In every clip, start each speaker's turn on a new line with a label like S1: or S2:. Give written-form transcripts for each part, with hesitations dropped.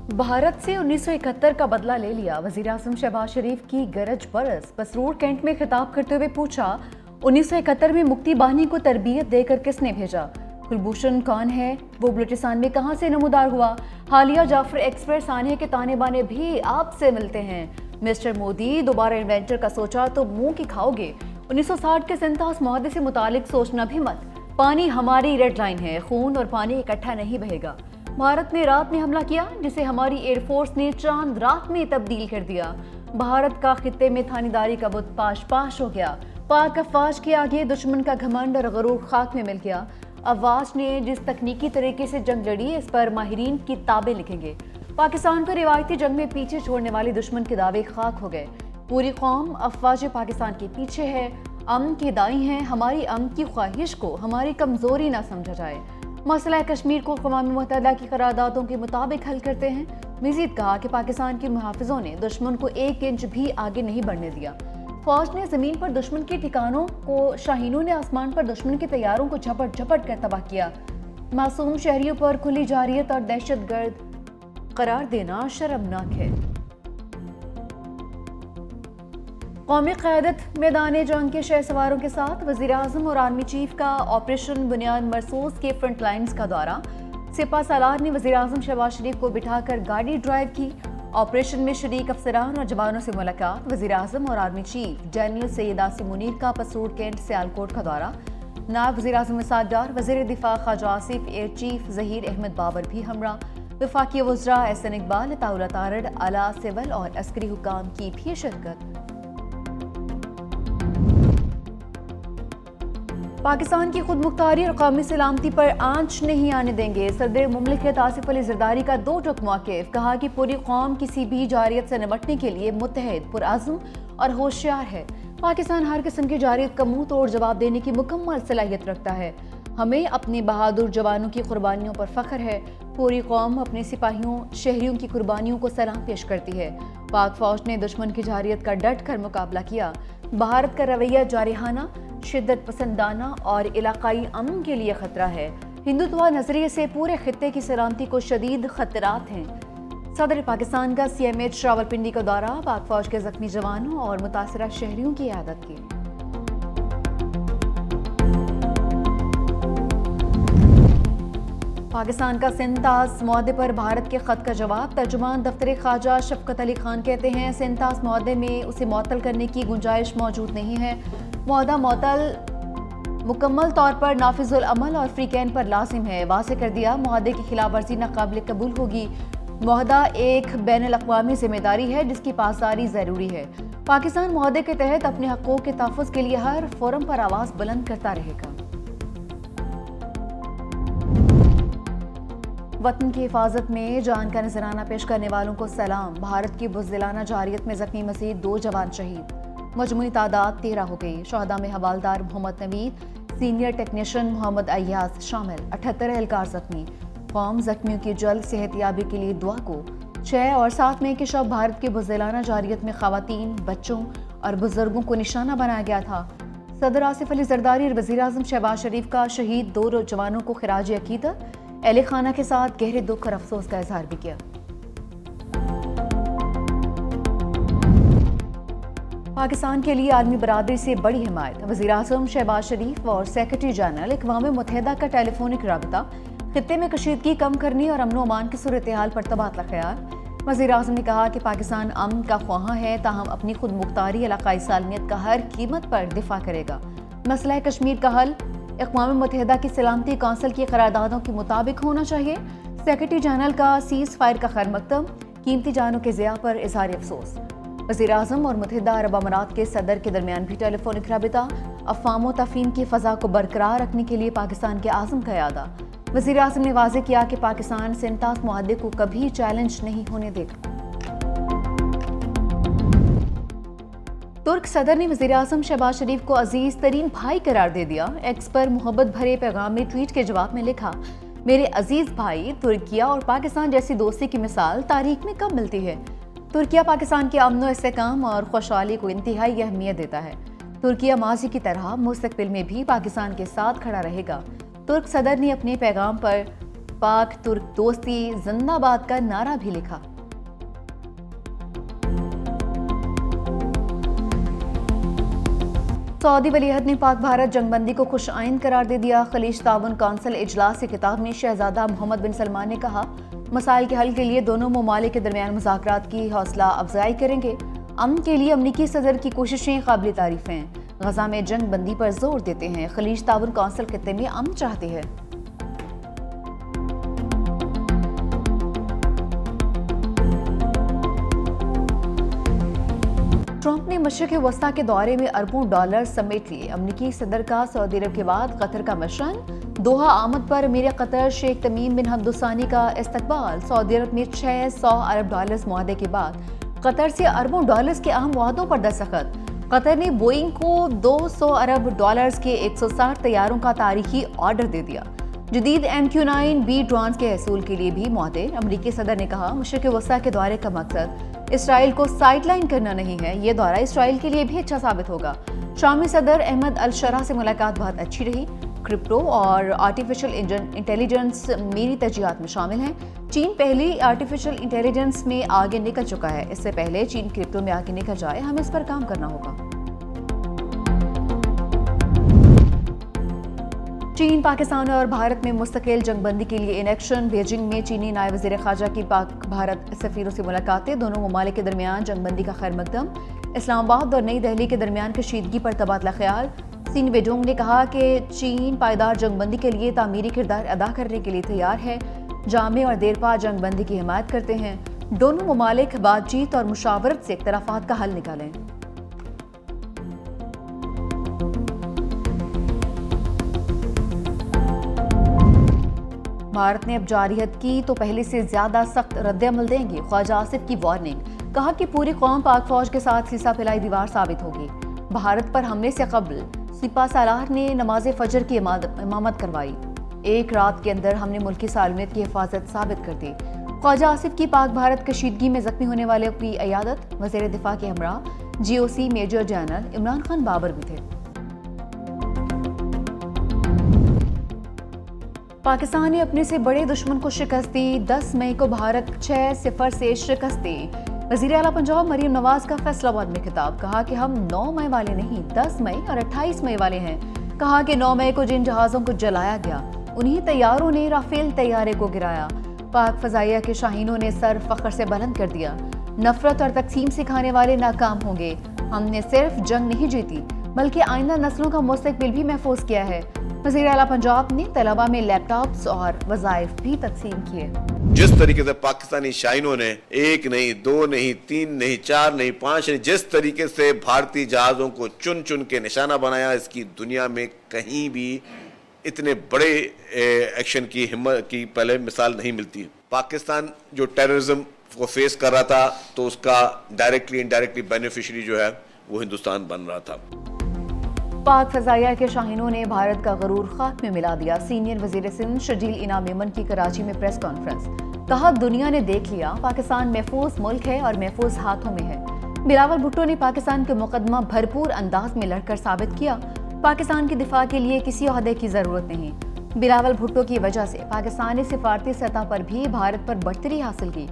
S1: भारत से 1971 का बदला ले लिया। वजीर आज़म शहबाज शरीफ की गरज बरस। बसरूर कैंट में खिताब करते हुए पूछा, 1971 में मुक्ति बाहिनी को तरबियत देकर किसने भेजा? कुलभूषण कौन है? वो बलूचिस्तान में कहां से नमूदार हुआ? हालिया जाफर एक्सप्रेस आने के ताने बाने भी आपसे मिलते हैं। मिस्टर मोदी, दोबारा इन्वेंटर का सोचा तो मुंह की खाओगे। 1960 के सिंतास मुआहदे से मुतालिक सोचना भी मत। पानी हमारी रेड लाइन है, खून और पानी इकट्ठा नहीं बहेगा। भारत ने रात में हमला किया जिसे हमारी एयरफोर्स ने चांद रात में तब्दील कर दिया। भारत का खित्ते में थानेदारी का बुत पाश पाश हो गया। पाक अफवाज के आगे दुश्मन का घमंड और गरूर खाक में मिल गया। अफवाज ने जिस तकनीकी तरीके से जंग लड़ी, इस पर माहिरीन किताबें लिखेंगे। पाकिस्तान को रिवायती जंग में पीछे छोड़ने वाले दुश्मन के दावे खाक हो गए। पूरी कौम अफवाज पाकिस्तान के पीछे है, अमन के दाई हैं। हमारी अमन की ख्वाहिश को हमारी कमजोरी ना समझा जाए। मसला कश्मीर को अक़वाम मुत्तहिदा की करारदादों के मुताबिक हल करते हैं। मज़ीद कहा कि पाकिस्तान के मुहाफ़िज़ों ने दुश्मन को 1 इंच भी आगे नहीं बढ़ने दिया। फौज ने ज़मीन पर दुश्मन के ठिकानों को, शाहीनों ने आसमान पर दुश्मन के तैयारों को झपट झपट कर तबाह किया। मासूम शहरियों पर खुली जारियत और दहशतगर्द करार देना शर्मनाक है। कौमी क़यादत मैदान जंग के शह सवारों के साथ वज़ीर आज़म और आर्मी चीफ का ऑपरेशन बुनियाद मरसूस के फ्रंट लाइन्स का दौरा। सिपा सालार ने वज़ीर आज़म शहबाज शरीफ को बिठाकर गाड़ी ड्राइव की। ऑपरेशन में शरीक अफसरान और जवानों से मुलाकात। वज़ीर आज़म और army chief general Syed Asim Munir का पसरूर कैंट सियालकोट का दौरा। नायब वज़ीर आज़म सादार, वज़ीर दिफा ख्वाजा आसिफ, एयर चीफ ज़हीर अहमद बाबर भी हमरा। वफाकी वज़रा एहसन इकबाल, अताउल्लाह तारड़, आला सिविल और अस्करी हुकाम की भी शिरकत। पाकिस्तान की खुद मुख्तारी और कौमी सलामती पर आंच नहीं आने देंगे। सदर मुमलिकत आसिफ अली ज़रदारी का 2 टुक मौक़िफ़। कहा कि पूरी कौम किसी भी जारियत से निपटने के लिए मुत्तहिद, पुरअज़्म और होशियार है। पाकिस्तान हर किस्म की जारियत का मुंह तोड़ जवाब देने की मुकम्मल सलाहियत रखता है। हमें अपने बहादुर जवानों की कुर्बानियों पर फ़ख्र है। पूरी कौम अपने सिपाहियों, शहरियों की कुर्बानियों को सलाम पेश करती है। पाक फ़ौज ने दुश्मन की जारियत का डट कर मुकाबला किया। भारत का रवैया जारिहाना, शिद्दत पसंदाना और इलाकाई अमन के लिए खतरा है। हिंदुत्व नजरिए से पूरे खित्ते की सलामती को शदीद खतरात हैं। सदर पाकिस्तान का CMH रावलपिंडी का दौरा। पाक फौज के जख्मी जवानों और मुतासरा शहरियों की इयादत की। पाकिस्तान का सिंतास मुआहदे पर भारत के खत का जवाब। तर्जुमान दफ्तर ख्वाजा शफकत अली खान कहते हैं, सिंतास मुआहदे में उसे मुअत्तल करने की गुंजाइश मौजूद नहीं है। मुआहदा मुअत्तल मुकम्मल तौर पर नाफिजुल अमल और फ्री कैन पर लाजिम है। वाज़ेह कर दिया, मुआहदे की खिलाफ वर्जी नाकाबिल कबूल होगी। मुआहदा एक बैनुल अक़वामी जिम्मेदारी है जिसकी पासदारी ज़रूरी है। पाकिस्तान मुआहदे के तहत अपने हक़ों के तहफ़्फ़ुज़ के लिए हर फोरम पर आवाज़ बुलंद करता रहेगा। वतन की हिफाजत में जान का नजराना पेश करने वालों को सलाम। भारत की बुज़दिलाना जारियत में ज़ख्मी मज़ीद 2 जवान शहीद। मजमूई तादाद 13 हो गई। शहदा में हवालदार मोहम्मद नवीद, सीनियर टेक्नीशियन मोहम्मद अय्याज शामिल। 78 एहलकार जख्मी। कौम जख्मियों की जल्द सेहतयाबी के लिए दुआ को। 6 और 7 मई के शब भारत की बुज़दिलाना जारियत में ख़वातीन, बच्चों और बुजुर्गों को निशाना बनाया गया था। सदर आसिफ अली ज़रदारी और वज़ीर आज़म शहबाज शरीफ का शहीद 2 जवानों को खिराज अक़ीदत, अहले खाना के साथ गहरे दुख और अफसोस का इजहार भी किया। पाकिस्तान के लिए आर्मी बरादरी से बड़ी हिमायत। वज़ीर आज़म शहबाज शरीफ और सेक्रेटरी जनरल अक़वाम मुत्तहिदा का टेलीफोनिक राबता। खित्ते में कशीदगी कम करने और अमन अमान की सूरत हाल पर तबादला ख्याल। वज़ीर आज़म ने कहा कि पाकिस्तान अमन का ख्वाहां है, ताहम अपनी खुद मुख्तारी, इलाकाई सालमियत का हर कीमत पर दिफा करेगा। मसला कश्मीर का हल अक़वाम मुत्तहिदा की सलामती कौंसिल की करारदादों के मुताबिक होना चाहिए। सेक्रेटरी जनरल का सीज़ फायर का खैर मकदम। कीमती जानों के ज़िया पर इज़हार अफसोस। वज़ीर आज़म और मुत्तहिदा अरब अमारात के सदर के दरमियान भी टेलीफोनिक राबिता। अफ़वाम व तफ़हीम की फ़ज़ा को बरकरार रखने के लिए पाकिस्तान के आज़म का यादा। वज़ीर आज़म ने वाज़ेह किया कि पाकिस्तान सिंतास मुआहदे को कभी चैलेंज नहीं होने देगा। तुर्क सदर ने वज़ीर आज़म शहबाज शरीफ को अजीज़ तरीन भाई करार दे दिया। एक्स पर मोहब्बत भरे पैगाम में ट्वीट के जवाब में लिखा, मेरे अजीज़ भाई, तुर्किया और पाकिस्तान जैसी दोस्ती की मिसाल तारीख में कब मिलती है। तुर्किया पाकिस्तान के अमन व इस्तेहकाम और खुशहाली को इंतहाई अहमियत देता है। तुर्किया माजी की तरह मुस्तकबिल में भी पाकिस्तान के साथ खड़ा रहेगा। तुर्क सदर ने अपने पैगाम पर पाक तुर्क दोस्ती जिंदाबाद का नारा भी लिखा। सऊदी वलीअहद ने पाक भारत जंगबंदी को खुश आइंद करार दे दिया। खलीज ताउन कौंसिल इजलास से खिताब में शहजादा मोहम्मद बिन सलमान ने कहा, मसाइल के हल के लिए दोनों ममालिक के दरमियान मुज़ाकरात की हौसला अफजाई करेंगे। अमन के लिए अमरीकी सदर की कोशिशें काबिल तारीफ हैं। गजा में जंग बंदी पर जोर देते हैं। खलीज ताउन कौंसिल खित्ते में अमन चाहती है। ट्रंप ने मशरिक़ वस्ता के दौरे में अरबों डॉलर समेट लिए। अमरीकी सदर का सऊदी अरब के बाद कतर का मिशन। दोहा आमद पर अमीर कतर शेख तमीम बिन हमद का इस्तकबाल। सऊदी अरब में 600 अरब डॉलर्स मुआहदे के बाद कतर से अरबों डॉलर्स के अहम मुआहदों पर दस्तखत। कतर ने बोइंग को 200 अरब डॉलर्स के 160 तैयारों का तारीखी ऑर्डर दे दिया। जदीद MQ-9B ड्रोन्स के हसूल के लिए भी मुआहदे। अमरीकी सदर ने कहा, मशरिक़ वस्ता के दौरे का मकसद इसराइल को साइडलाइन करना नहीं है। ये दौरा इसराइल के लिए भी अच्छा साबित होगा। शामी सदर अहमद अल शरा से मुलाकात बहुत अच्छी रही। क्रिप्टो और आर्टिफिशियल इंटेलिजेंस मेरी तरजीहात में शामिल हैं। चीन पहले आर्टिफिशियल इंटेलिजेंस में आगे निकल चुका है। इससे पहले चीन क्रिप्टो में आगे निकल जाए, हमें इस पर काम करना होगा। चीन, पाकिस्तान और भारत में मुस्तकिल जंगबंदी के लिए इन एक्शन। बीजिंग में चीनी नायब वज़ीर ख़ारजा की पाक भारत सफ़ीरों से मुलाकातें। दोनों ममालिक के दरमियान जंगबंदी का खैर मकदम। इस्लामाबाद और नई दिल्ली के दरमियान कशीदगी पर तबादला ख्याल। सिन वेडोंग ने कहा कि चीन पायदार जंगबंदी के लिए तामीरी किरदार अदा करने के लिए तैयार है। जामे और देरपा जंगबंदी की हिमायत करते हैं। दोनों ममालिक बातचीत और मुशावरत से इख्तलाफात का हल निकालें। भारत ने अब जारियत की तो पहले से ज्यादा सख्त रद्द-ए-अमल देंगे। ख्वाजा आसिफ की वार्निंग। कहा कि पूरी कौम पाक फौज के साथ सीसा फैलाई दीवार साबित होगी। भारत पर हमले से कबल सिपा सालार ने नमाज फजर की इमामत करवाई। एक रात के अंदर हमने मुल्की सालमियत की हिफाजत साबित कर दी। ख्वाजा आसिफ की पाक भारत कशीदगी में जख्मी होने वाले की अयादत। वज़ीर दिफा के हमरा GOC major general Imran Khan Babar भी थे। पाकिस्तान ने अपने से बड़े दुश्मन को शिकस्त दी। 10 मई को भारत 6-0 से शिकस्त दी। वज़ीर आला पंजाब मरीम नवाज का फैसलाबाद में खिताब। कहा कि हम 9 मई वाले नहीं, 10 मई और 28 मई वाले हैं। कहा कि 9 मई को जिन जहाज़ों को जलाया गया, उन्हीं तैयारों ने राफेल तैयारे को गिराया। पाक फजाइया के शाहीनों ने सर फख्र से बुलंद कर दिया। नफरत और तकसीम सिखाने वाले नाकाम होंगे। हमने सिर्फ जंग नहीं जीती, बल्कि आइंदा नस्लों का मुस्तकबिल भी महफूज किया है। वज़ीर आला पंजाब ने तलबा में लैपटॉप्स और वज़ाइफ भी तकसीम किए।
S2: जिस तरीके से पाकिस्तानी शाहीनों ने 1 नहीं, 2 नहीं, 3 नहीं, 4 नहीं, 5 नहीं, जिस तरीके से भारतीय जहाज़ों को चुन चुन के निशाना बनाया, इसकी दुनिया में कहीं भी इतने बड़े एक्शन की हिम्मत की पहले मिसाल नहीं मिलती है। पाकिस्तान जो टेररिज्म को फेस कर रहा था, तो उसका डायरेक्टली इनडायरेक्टली बेनिफिशियरी जो है वो हिंदुस्तान बन रहा था।
S1: पाक फजाइया के शाहीनों ने भारत का गरूर खाक में मिला दिया। सीनियर वजीर सिंध शजील इनाम मेमन की कराची में प्रेस कॉन्फ्रेंस। कहा, दुनिया ने देख लिया, पाकिस्तान महफूज मुल्क है और महफूज हाथों में है। बिलावल भुट्टो ने पाकिस्तान के मुकदमा भरपूर अंदाज में लड़कर साबित किया, पाकिस्तान के दिफा के लिए किसी ओहदे की जरूरत नहीं। बिलावल भुट्टो की वजह से पाकिस्तान ने सिफारती सतह पर भी भारत पर बढ़तरी हासिल की।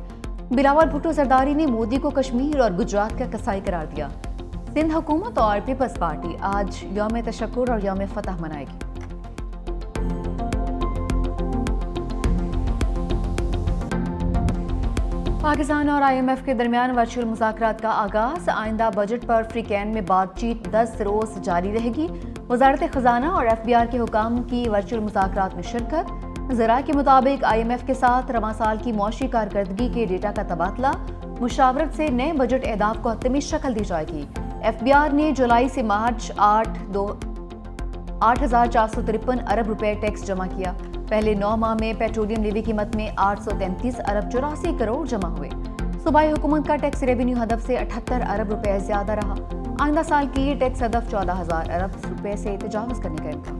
S1: बिलावल भुट्टो सरदारी ने मोदी को कश्मीर और गुजरात का कसाई करार दिया। सिंध हुकूमत और पीपल्स पार्टी आज यौम तशक्कुर और यौम फतह मनाएगी। पाकिस्तान और IMF के दरमियान वर्चुअल मुज़ाकरात का आगाज। आइंदा बजट पर फ्री कैन में बातचीत 10 रोज जारी रहेगी। वज़ारत ख़जाना और FBR के हुकाम की वर्चुअल मुज़ाकरात में शिरकत। ज़रा के मुताबिक IMF के साथ रवां साल की मौशी कारकर्दगी के डेटा का तबादला। मुशावरत से नए बजट अहदाफ को हतमी शक्ल दी जाएगी। FBR ने जुलाई से मार्च 8,453 अरब रुपए टैक्स जमा किया। पहले 9 माह में पेट्रोलियम लेवी कीमत में 833 अरब 84 करोड़ जमा हुए। सूबाई हुकूमत का टैक्स रेवेन्यू हदफ से 78 अरब रुपए ज्यादा रहा। आइंदा साल के लिए टैक्स हदफ 14,000 अरब रुपए से तजावुज करने का इम्कान।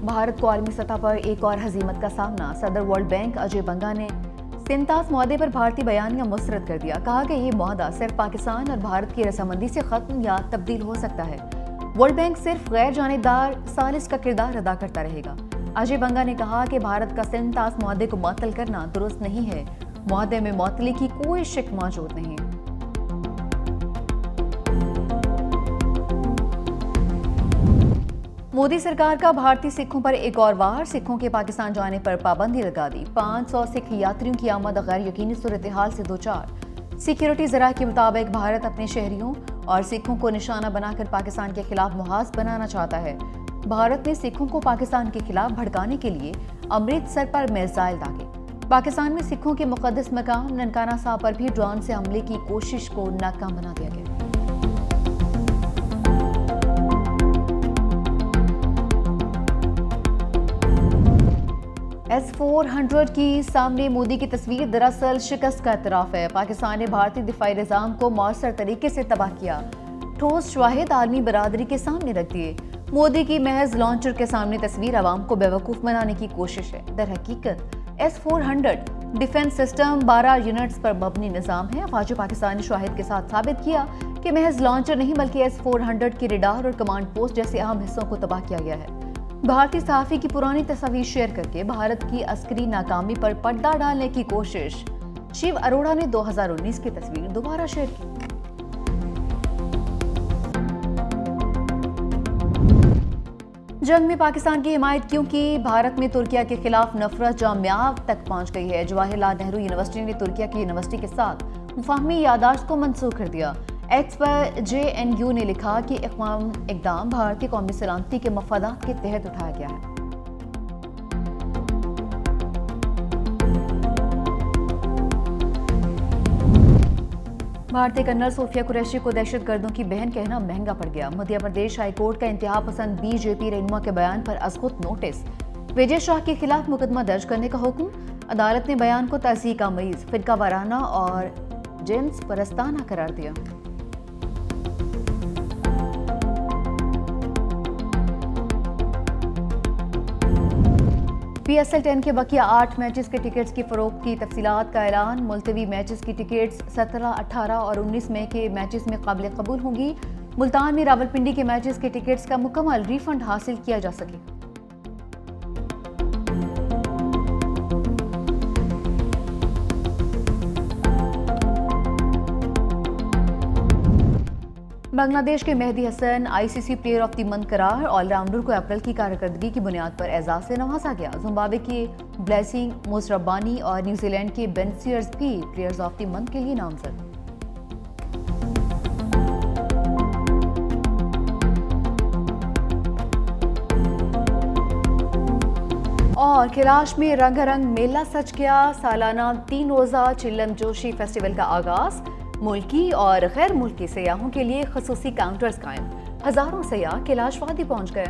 S1: भारत को आलमी सतह पर एक और हजीमत का सामना। सदर वर्ल्ड बैंक अजय बंगा ने सिंतास मुआहदे पर भारतीय बयानिया मुस्तरद कर दिया। कहा कि ये मुआहदा सिर्फ पाकिस्तान और भारत की रजामंदी से खत्म या तब्दील हो सकता है। ورلڈ بینک صرف غیر جانبدار ثالث کا کردار ادا کرتا رہے گا۔ اجے بنگا نے کہا کہ بھارت کا سنتاس معاہدے کو معطل کرنا درست نہیں ہے، معاہدے میں معطلی کی کوئی شک موجود نہیں۔ مودی سرکار کا بھارتی سکھوں پر ایک اور وار، سکھوں کے پاکستان جانے پر پابندی لگا دی۔ 500 سکھ یاتریوں کی آمد غیر یقینی صورتحال سے دوچار۔ سیکیورٹی ذرائع کے مطابق بھارت اپنے شہریوں اور سکھوں کو نشانہ بنا کر پاکستان کے خلاف محاذ بنانا چاہتا ہے۔ بھارت نے سکھوں کو پاکستان کے خلاف بھڑکانے کے لیے امرتسر پر میزائل داغے۔ پاکستان میں سکھوں کے مقدس مقام ننکانہ صاحب پر بھی ڈرون سے حملے کی کوشش کو ناکام بنا دیا گیا۔ S-400 کی سامنے مودی کی تصویر دراصل شکست کا اعتراف ہے۔ پاکستان نے بھارتی دفاعی نظام کو مؤثر طریقے سے تباہ کیا، ٹھوس شواہد عالمی برادری کے سامنے رکھ دیے۔ مودی کی محض لانچر کے سامنے تصویر عوام کو بیوقوف بنانے کی کوشش ہے۔ در حقیقت S-400 ڈیفنس سسٹم 12 یونٹس پر مبنی نظام ہے۔ افواج پاکستان نے شواہد کے ساتھ ثابت کیا کہ محض لانچر نہیں بلکہ S-400 کی ریڈار اور کمانڈ پوسٹ جیسے اہم حصوں کو تباہ کیا گیا ہے۔ بھارتی صحافی کی پرانی تصاویر شیئر کر کے بھارت کی عسکری ناکامی پر پردہ ڈالنے کی کوشش۔ شیو اروڑا نے 2019 کی تصویر دوبارہ شیئر کی۔ جنگ میں پاکستان کی حمایت کیوں کی؟ بھارت میں ترکیہ کے خلاف نفرت جامعہ تک پہنچ گئی ہے۔ جواہر لال نہرو یونیورسٹی نے ترکیہ کی یونیورسٹی کے ساتھ مفاہمی یادداشت کو منسوخ کر دیا۔ ایکس پر JNU نے لکھا کہ اقدام بھارتی قومی سلامتی کے مفادات کے تحت اٹھایا گیا ہے۔ بھارتی کرنل صوفیہ قریشی کو دہشت گردوں کی بہن کہنا مہنگا پڑ گیا۔ مدھیہ پردیش ہائی کورٹ کا انتہا پسند BJP رہنما کے بیان پر ازخود نوٹس، وجے شاہ کے خلاف مقدمہ درج کرنے کا حکم۔ عدالت نے بیان کو تہذیب آمیز، فرقہ وارانہ اور جنس پرستانہ قرار دیا۔ PSL 10 کے بقیہ 8 میچز کے ٹکٹس کی فروخت کی تفصیلات کا اعلان۔ ملتوی میچز کی ٹکٹس 17، 18 اور 19 مئی کے میچز میں قابل قبول ہوں گی۔ ملتان میں راولپنڈی کے میچز کے ٹکٹس کا مکمل ری فنڈ حاصل کیا جا سکے۔ بنگلہ دیش کے Mehdi Hasan ICC player of the month قرار۔ آل راؤنڈر کو اپریل کی کارکردگی کی بنیاد پر اعزاز سے نوازا گیا۔ زمبابوے کے بلیسنگ موسربانی اور نیوزی لینڈ کے بین سیئرز بھی پلیئرز آف دی منتھ کے لیے نامزد۔ اور کیلاش میں رنگا رنگ میلہ سج گیا۔ سالانہ 3 روزہ چلم جوشی فیسٹیول کا آغاز۔ ملکی اور غیر ملکی سیاحوں کے لیے خصوصی کاؤنٹرز قائم۔ ہزاروں سیاح کیلاش وادی پہنچ گئے۔